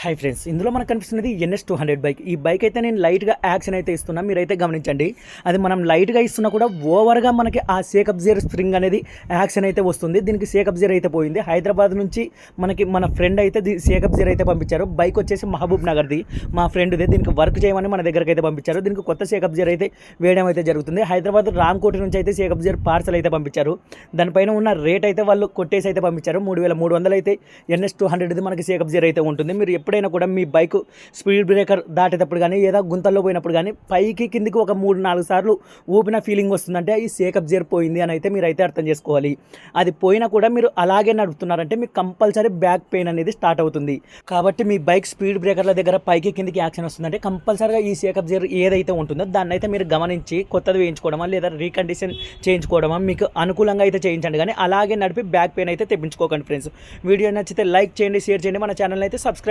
Hi friends, ఇందులో మనకు కనిపిస్తున్నది NS200 బైక్. ఈ బైక్ అయితే నేను లైట్గా యాక్షన్ అయితే ఇస్తున్నా, మీరైతే గమనించండి. అది మనం లైట్గా ఇస్తున్నా కూడా ఓవర్గా మనకి ఆ షేకప్ జీర్ స్ప్రింగ్ అనేది యాక్షన్ అయితే వస్తుంది. దీనికి షేకప్ జీర్ అయితే పోయింది. హైదరాబాద్ నుంచి మనకి మన ఫ్రెండ్ అయితే షేకప్ జీర్ అయితే పంపించారు. బైక్ వచ్చేసి మహబూబ్ నగర్ది, మా ఫ్రెండ్ది. దీనికి వర్క్ చేయమని మన దగ్గరికి అయితే పంపించారు. దీనికి కొత్త షేకప్ జీర్ అయితే వేయడం అయితే జరుగుతుంది. హైదరాబాద్ రామ్కోటి నుంచి అయితే షేకప్ జీర్ పార్సల్ అయితే పంపించారు. దానిపైన ఉన్న రేట్ అయితే వాళ్ళు కొట్టేసి అయితే పంపించారు. 3300 అయితే NS200ది మనకి షేకప్ జీర్ అయితే ఉంటుంది. మీరు ఎప్పుడైనా కూడా మీ బైక్ స్పీడ్ బ్రేకర్ దాటేటప్పుడు కానీ ఏదో గుంతల్లో పోయినప్పుడు కానీ పైకి కిందికి ఒక 3-4 సార్లు ఊపిన ఫీలింగ్ వస్తుందంటే ఈ షేకప్ జీర్ పోయింది అని అయితే మీరు అయితే అర్థం చేసుకోవాలి. అది పోయినా కూడా మీరు అలాగే నడుపుతున్నారంటే మీకు కంపల్సరీ బ్యాక్ పెయిన్ అనేది స్టార్ట్ అవుతుంది. కాబట్టి మీ బైక్ స్పీడ్ బ్రేకర్ల దగ్గర పైకి కిందికి యాక్షన్ వస్తుందంటే కంపల్సరీగా ఈ షేకప్ జీర్ ఏదైతే ఉంటుందో దాన్ని అయితే మీరు గమనించి కొత్తది వేయించుకోవడమా లేదా రీకండిషన్ చేయించుకోవడమా మీకు అనుకూలంగా అయితే చేయించండి. కానీ అలాగే నడిపి బ్యాక్ పెయిన్ అయితే తెప్పించుకోకండి ఫ్రెండ్స్. వీడియో నచ్చితే లైక్ చేయండి, షేర్ చేయండి, మన ఛానల్ అయితే సబ్స్క్రైబ్